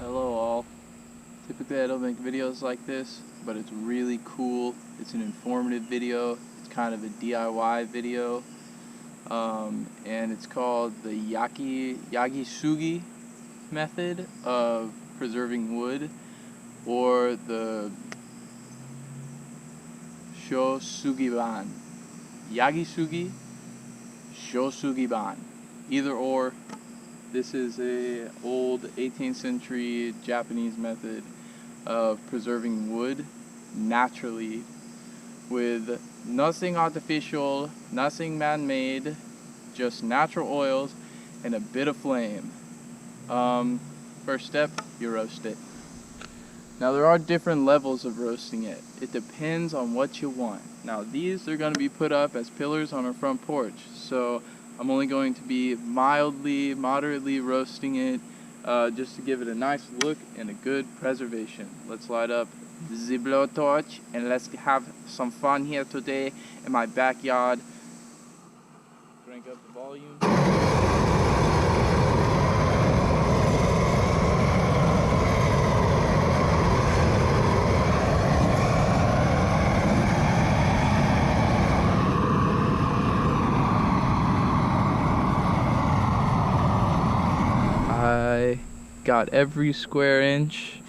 Hello all. Typically I don't make videos like this, but it's really cool. It's an informative video. It's kind of a DIY video. And it's called the Yagi-Sugi method of preserving wood, or the Shou Sugi Ban. Yagi-Sugi, Shou Sugi Ban. Either or. This is a old 18th century Japanese method of preserving wood naturally with nothing artificial, nothing man-made, just natural oils and a bit of flame. First step, you roast it. Now there are different levels of roasting it. It depends on what you want. Now these are going to be put up as pillars on our front porch, so I'm only going to be moderately roasting it, just to give it a nice look and a good preservation. Let's light up the blowtorch and let's have some fun here today in my backyard. Crank up the volume. I got every square inch,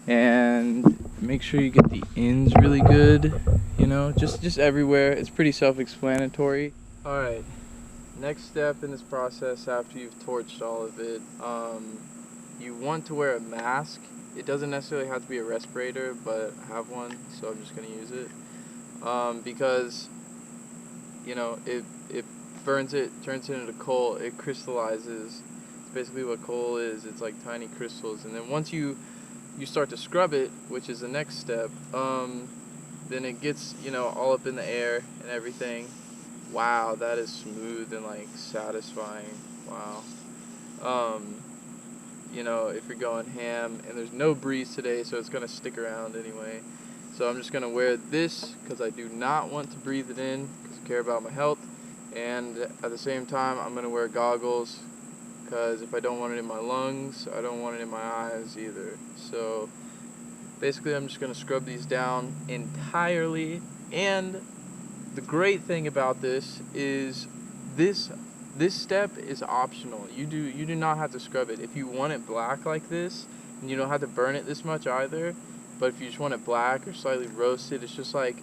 and make sure you get the ends really good, you know, just everywhere. It's pretty self-explanatory. Alright, next step in this process after you've torched all of it, you want to wear a mask. It doesn't necessarily have to be a respirator, but I have one, so I'm just going to use it, because, you know, it burns it, turns it into coal, it crystallizes. Basically what coal is. It's like tiny crystals, and then once you start to scrub it, which is the next step, then it gets, you know, all up in the air and everything. Wow, that is smooth and like satisfying. Wow. You know, if you're going ham, and there's no breeze today, so it's gonna stick around anyway, so I'm just gonna wear this because I do not want to breathe it in because I care about my health, and at the same time I'm gonna wear goggles because if I don't want it in my lungs, I don't want it in my eyes either. So basically I'm just going to scrub these down entirely, and the great thing about this is this step is optional. You do not have to scrub it. If you want it black like this, and you don't have to burn it this much either, but if you just want it black or slightly roasted, it's just like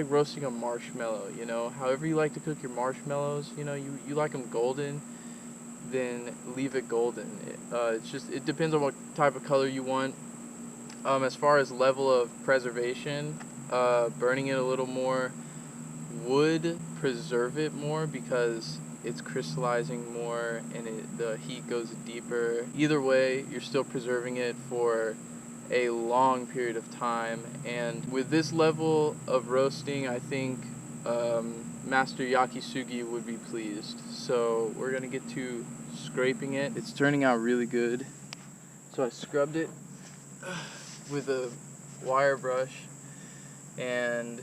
roasting a marshmallow, you know. However you like to cook your marshmallows, you know, you like them golden, then leave it golden. It depends on what type of color you want. As far as level of preservation, burning it a little more would preserve it more because it's crystallizing more and the heat goes deeper. Either way, you're still preserving it for a long period of time, and with this level of roasting, I think Master Yagi-Sugi would be pleased. So we're gonna get to scraping it. It's turning out really good. So I scrubbed it with a wire brush, and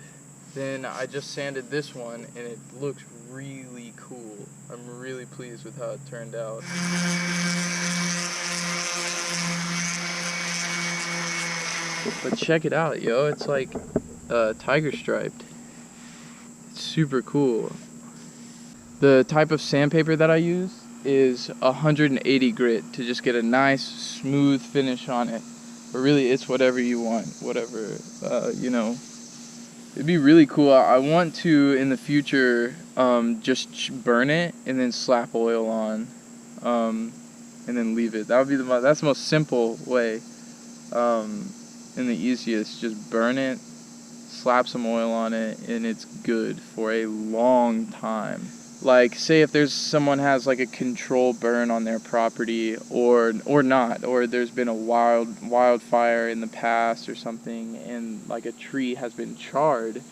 then I just sanded this one, and it looks really cool. I'm really pleased with how it turned out. But check it out, yo. It's like tiger striped. It's super cool. The type of sandpaper that I use is 180 grit to just get a nice smooth finish on it. But really it's whatever you want, whatever, you know. It'd be really cool. I want to in the future just burn it and then slap oil on, and then leave it. That would be that's the most simple way, and the easiest. Just burn it, slap some oil on it, and it's good for a long time. Like, say if there's someone has like a controlled burn on their property, or not, or there's been a wildfire in the past or something, and like a tree has been charred,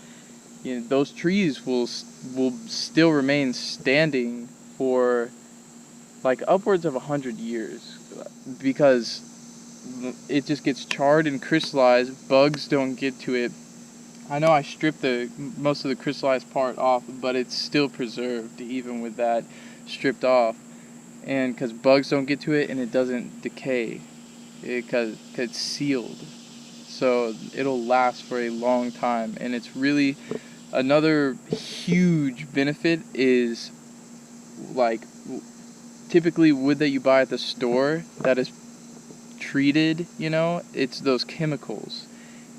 you know, those trees will still remain standing for like upwards of 100 years because it just gets charred and crystallized. Bugs don't get to it. I know I stripped most of the crystallized part off, but it's still preserved even with that stripped off. And because bugs don't get to it and it doesn't decay. because it's sealed, so it'll last for a long time. And it's really another huge benefit is like typically wood that you buy at the store that is treated, you know, it's those chemicals.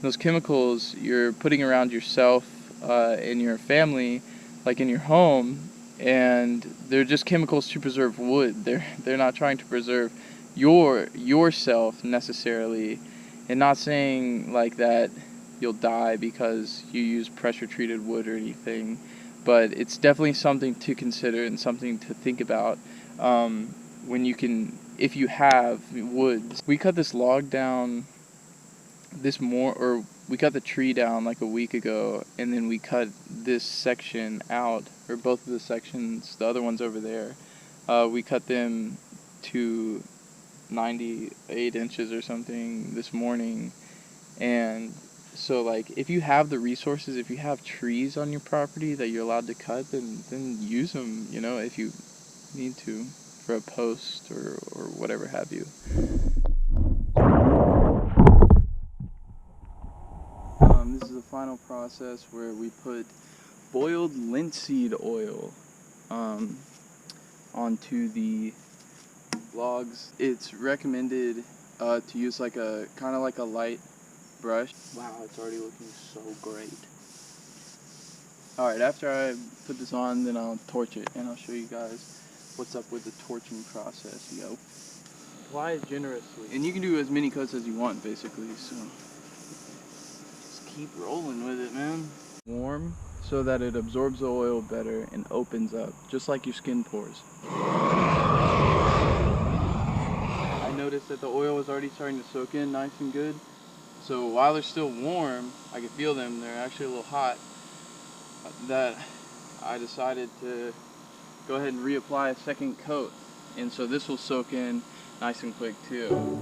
Those chemicals you're putting around yourself and your family, like in your home, and they're just chemicals to preserve wood. They're not trying to preserve yourself necessarily, and not saying like that you'll die because you use pressure treated wood or anything, but it's definitely something to consider and something to think about when you can, if you have woods. We cut this log down we cut the tree down like a week ago, and then we cut this section out, or both of the sections, the other ones over there. We cut them to 98 inches or something this morning. And so like if you have the resources, if you have trees on your property that you're allowed to cut, then use them, you know, if you need to, for a post or whatever have you. This is the final process where we put boiled linseed oil onto the logs. It's recommended to use like a kind of like a light brush. Wow, it's already looking so great. Alright, after I put this on, then I'll torch it, and I'll show you guys what's up with the torching process, yo. Apply it generously. And you can do as many coats as you want, basically, so just keep rolling with it, man. Warm so that it absorbs the oil better and opens up, just like your skin pores. I noticed that the oil was already starting to soak in nice and good. So while they're still warm, I can feel them, they're actually a little hot, that I decided to go ahead and reapply a second coat. And so this will soak in nice and quick too.